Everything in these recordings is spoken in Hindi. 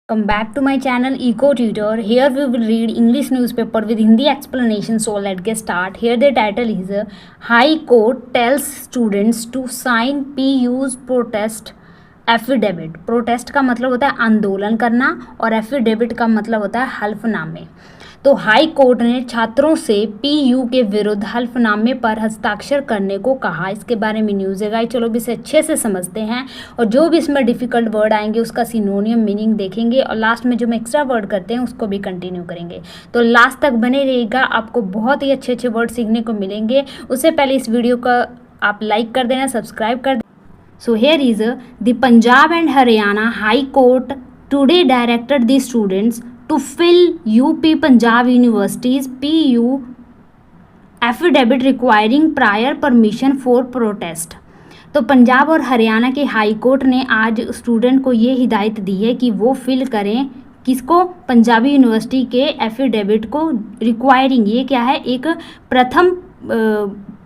Come back to my channel Eco Tutor. Here we will read English newspaper with Hindi explanation. So let's get start. Here the title is High Court tells students to sign PU's protest affidavit. Protest का मतलब होता है आंदोलन करना और एफिडेविट का मतलब होता है हल्फनामे. तो हाई कोर्ट ने छात्रों से पीयू के विरुद्ध हल्फनामे पर हस्ताक्षर करने को कहा. इसके बारे में न्यूज़ है गाइस. चलो भी इसे अच्छे से समझते हैं और जो भी इसमें डिफ़िकल्ट वर्ड आएंगे उसका सिनोनियम मीनिंग देखेंगे और लास्ट में जो हम एक्स्ट्रा वर्ड करते हैं उसको भी कंटिन्यू करेंगे. तो लास्ट तक बने रहिएगा, आपको बहुत ही अच्छे अच्छे वर्ड सीखने को मिलेंगे. उससे पहले इस वीडियो का आप लाइक कर देना, सब्सक्राइब कर देना. So here is the Punjab and Haryana High Court today directed the students to fill UP Punjab University's PU affidavit requiring prior permission for protest. तो पंजाब और हरियाणा के हाई कोर्ट ने आज स्टूडेंट को ये हिदायत दी है कि वो फिल करें किसको, पंजाबी यूनिवर्सिटी के एफिडेविट को. रिक्वायरिंग ये क्या है, एक प्रथम,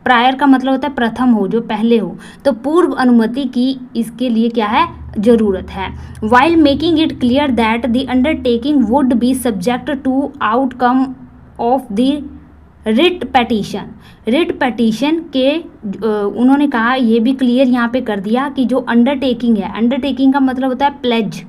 प्रायर का मतलब होता है प्रथम हो, जो पहले हो, तो पूर्व अनुमति की इसके लिए क्या है, ज़रूरत है. While making it clear that the undertaking would be subject to outcome of the writ petition. Writ petition के उन्होंने कहा, ये भी क्लियर यहाँ पे कर दिया कि जो अंडरटेकिंग है, अंडरटेकिंग का मतलब होता है प्लेज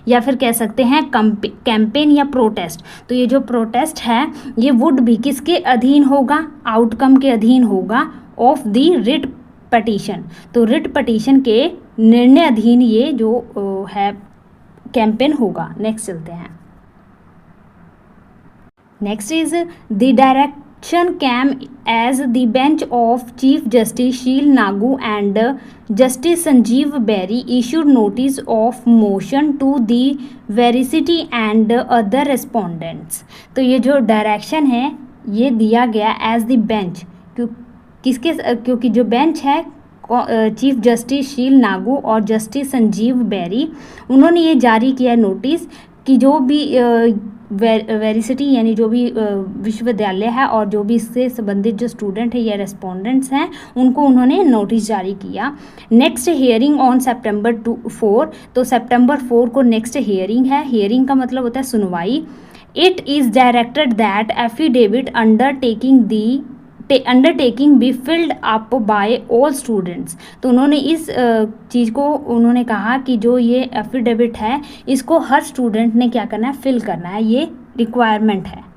या फिर कह सकते हैं कैंपेन या प्रोटेस्ट. तो ये जो प्रोटेस्ट है ये वुड भी किसके अधीन होगा, आउटकम के अधीन होगा ऑफ द रिट पटिशन. तो रिट पटिशन के निर्णय अधीन ये जो है कैंपेन होगा. नेक्स्ट चलते हैं. Next is the direction came as the bench of chief justice Sheel Nagu and justice Sanjeev Berry issued notice of motion to the veracity and other respondents. तो ये जो डायरेक्शन है ये दिया गया एज द बेंच, क्योंकि जो बेंच है चीफ जस्टिस शील नागू और जस्टिस संजीव बेरी, उन्होंने ये जारी किया नोटिस कि जो भी वेरिसिटी यानी जो भी विश्वविद्यालय है और जो भी इससे संबंधित जो स्टूडेंट है या रेस्पोंडेंट्स हैं उनको उन्होंने नोटिस जारी किया. Next hearing on September 4. तो September 4 को नेक्स्ट हियरिंग है. हियरिंग का मतलब होता है सुनवाई. It is directed that affidavit undertaking be filled up by all students. तो उन्होंने इस चीज़ को उन्होंने कहा कि जो ये एफिडेविट है इसको हर स्टूडेंट ने क्या करना है, फिल करना है. ये रिक्वायरमेंट है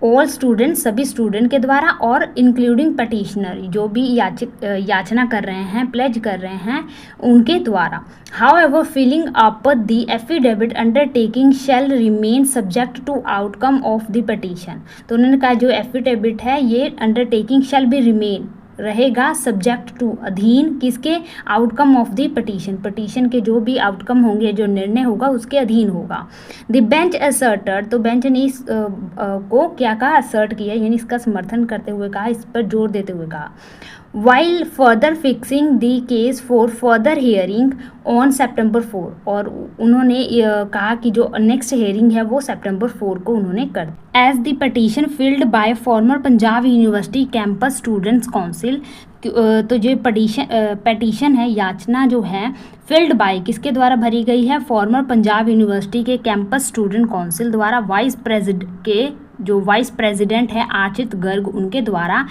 ऑल स्टूडेंट, सभी स्टूडेंट के द्वारा, और इंक्लूडिंग पटिशनर, जो भी याचना कर रहे हैं, प्लेज कर रहे हैं, उनके द्वारा. However filling up the affidavit undertaking shall remain subject to outcome of the petition. तो उन्होंने कहा जो एफिडेविट है ये अंडरटेकिंग शैल बी रिमेन, रहेगा सब्जेक्ट टू, अधीन किसके, आउटकम ऑफ द पटिशन के जो भी आउटकम होंगे, जो निर्णय होगा उसके अधीन होगा. The bench asserted. तो बेंच ने इस को क्या कहा, असर्ट किया, यानी इसका समर्थन करते हुए कहा, इस पर जोर देते हुए कहा. While further fixing the case for further hearing on September 4. और उन्होंने कहा कि जो नेक्स्ट हियरिंग है वो September 4 को उन्होंने कर दी. As the petition filed by former Punjab university campus students council. तो जो पटिशन है, याचना जो है, फिल्ड बाय किसके द्वारा भरी गई है, फॉर्मर पंजाब यूनिवर्सिटी के कैंपस स्टूडेंट काउंसिल द्वारा. वाइस प्रेसिडेंट है आचित गर्ग, उनके द्वारा.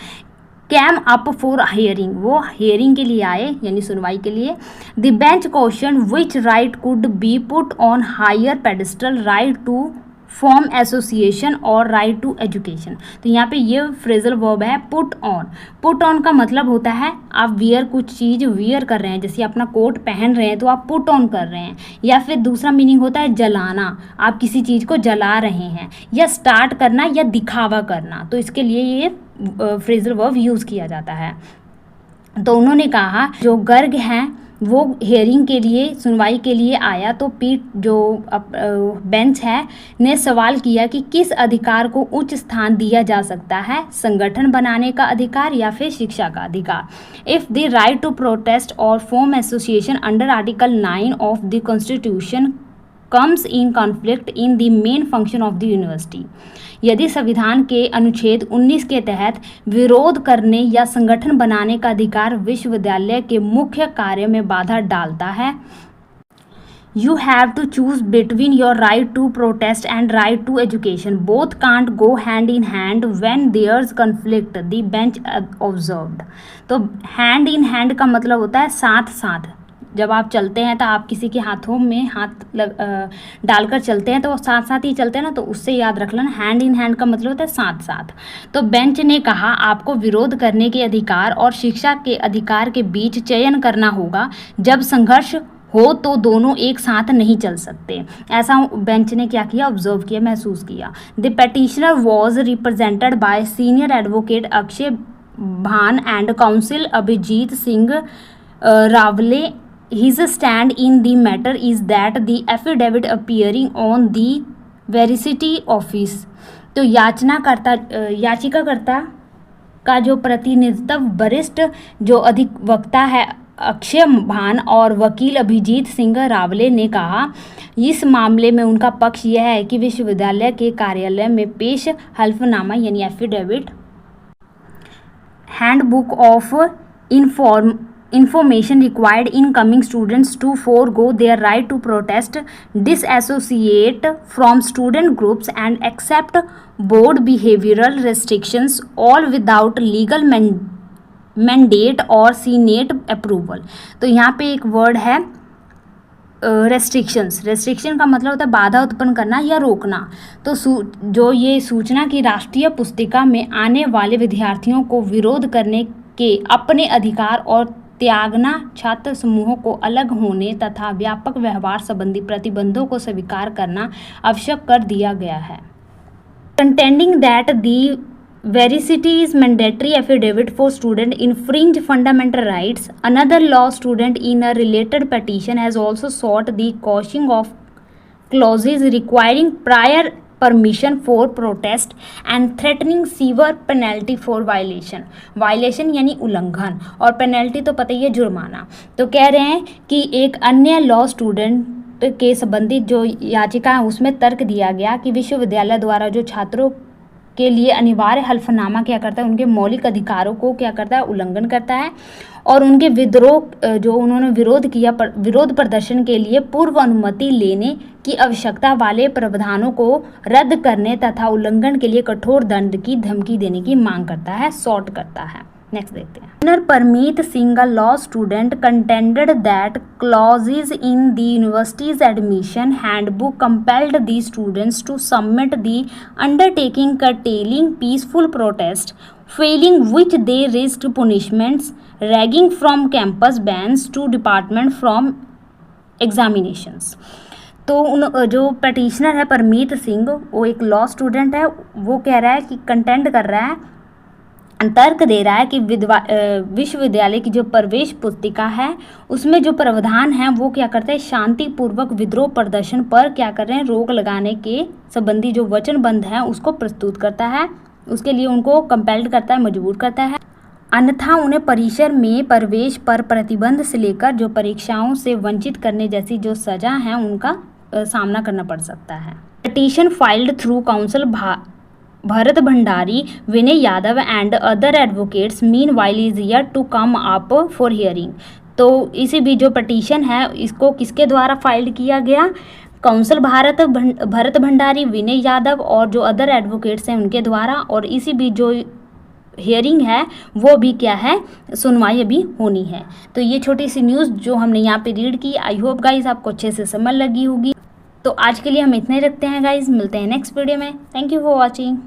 कैम अप फॉर हियरिंग, वो हियरिंग के लिए आए यानी सुनवाई के लिए. The bench question which right could be put on higher pedestal, right to form association और राइट टू एजुकेशन. तो यहाँ पे ये फ्रेजल वर्ब है पुट ऑन. पुट ऑन का मतलब होता है आप वियर, कुछ चीज़ वियर कर रहे हैं, जैसे अपना कोट पहन रहे हैं तो आप पुट ऑन कर रहे हैं. या फिर दूसरा मीनिंग होता है जलाना, आप किसी चीज़ को जला रहे हैं, या स्टार्ट करना या दिखावा करना. तो इसके लिए ये फ्रेजल वर्ब यूज़ किया जाता है. तो उन्होंने कहा जो गर्ग हैं वो हियरिंग के लिए, सुनवाई के लिए आया, तो पीठ जो बेंच है ने सवाल किया कि किस अधिकार को उच्च स्थान दिया जा सकता है, संगठन बनाने का अधिकार या फिर शिक्षा का अधिकार. If the right to protest और form association under article 9 of the constitution comes in conflict in the main function of the university. यदि संविधान के अनुच्छेद 19 के तहत विरोध करने या संगठन बनाने का अधिकार विश्वविद्यालय के मुख्य कार्य में बाधा डालता है You have to choose between your right to protest and right to education. Both can't go hand in hand when there's conflict, the bench observed. तो hand in hand का मतलब होता है साथ साथ. जब आप चलते हैं तो आप किसी के हाथों में हाथ डालकर चलते हैं तो वो साथ साथ ही चलते हैं ना, तो उससे याद रख लेना. हैंड इन हैंड का मतलब होता है साथ साथ. तो बेंच ने कहा आपको विरोध करने के अधिकार और शिक्षा के अधिकार के बीच चयन करना होगा. जब संघर्ष हो तो दोनों एक साथ नहीं चल सकते. ऐसा बेंच ने क्या किया, ऑब्जर्व किया, महसूस किया. The petitioner was represented by senior advocate Akshay भान एंड काउंसिल अभिजीत सिंह रावले. His stand in the matter is that the affidavit appearing on the veracity office. तो याचिकाकर्ता का जो प्रतिनिधित्व वरिष्ठ जो अधिवक्ता है अक्षय भान और वकील अभिजीत सिंह रावले ने कहा, इस मामले में उनका पक्ष यह है कि विश्वविद्यालय के कार्यालय में पेश हल्फनामा यानी affidavit, handbook of information required incoming students to forego their right to protest, disassociate from student groups and accept board behavioral restrictions, all without legal mandate or senate approval. तो यहाँ पे एक वर्ड है रेस्ट्रिक्शंस. रेस्ट्रिक्शन का मतलब होता है बाधा उत्पन्न करना या रोकना. तो जो ये सूचना की राष्ट्रीय पुस्तिका में आने वाले विद्यार्थियों को विरोध करने के अपने अधिकार और त्यागना, छात्र समूहों को अलग होने तथा व्यापक व्यवहार संबंधी प्रतिबंधों को स्वीकार करना आवश्यक कर दिया गया है. Contending that the veracity is mandatory affidavit for student infringe fundamental rights. Another law student in a related petition has also sought the quashing of clauses requiring prior permission for protest and threatening sewer penalty for violation. Violation यानी उल्लंघन और पेनल्टी तो पता ही है, जुर्माना. तो कह रहे हैं कि एक अन्य लॉ स्टूडेंट के संबंधित जो याचिका है उसमें तर्क दिया गया कि विश्वविद्यालय द्वारा जो छात्रों के लिए अनिवार्य हल्फनामा क्या करता है, उनके मौलिक अधिकारों को क्या करता है, उल्लंघन करता है. और उनके विद्रोह जो उन्होंने विरोध किया विरोध प्रदर्शन के लिए पूर्व अनुमति लेने की आवश्यकता वाले प्रावधानों को रद्द करने तथा उल्लंघन के लिए कठोर दंड की धमकी देने की मांग करता है, सॉर्ट करता है. नेक्स्ट देखते हैं. Parmeet Singh, a law student, contended that clauses in the university's admission handbook compelled the students to submit the undertaking curtailing peaceful protest, failing which they risked punishments, ragging from campus bans to department from examinations. तो जो पटिशनर है परमीत सिंह, वो एक लॉ स्टूडेंट है. वो कह रहा है कि कंटेंड कर रहा है, तर्क दे रहा है कि विश्वविद्यालय की जो प्रवेश पुस्तिका है उसमें जो प्रावधान है वो क्या करते हैं, शांतिपूर्वक विद्रोह प्रदर्शन पर क्या कर रहे हैं, रोक लगाने के संबंधी जो वचनबद्ध है उसको प्रस्तुत करता है. उसके लिए उनको कंपेल्ड करता है, मजबूर करता है. अन्यथा उन्हें परिसर में प्रवेश पर प्रतिबंध से लेकर जो परीक्षाओं से वंचित करने जैसी जो सजा है उनका सामना करना पड़ सकता है. Petition filed through counsel Bharat Bhandari, Vinay Yadav and other advocates meanwhile is yet to come up for hearing. तो इसी भी जो पटिशन है इसको किसके द्वारा फाइल किया गया, काउंसिल भरत भंडारी, विनय यादव और जो अदर एडवोकेट्स हैं उनके द्वारा. और इसी भी जो हियरिंग है वो भी क्या है, सुनवाई अभी होनी है. तो ये छोटी सी न्यूज़ जो हमने यहाँ पे रीड की, आई होप गाइज आपको अच्छे से समझ लगी होगी. तो आज के लिए हम इतने रखते हैं गाइज, मिलते हैं नेक्स्ट वीडियो में. Thank you for watching.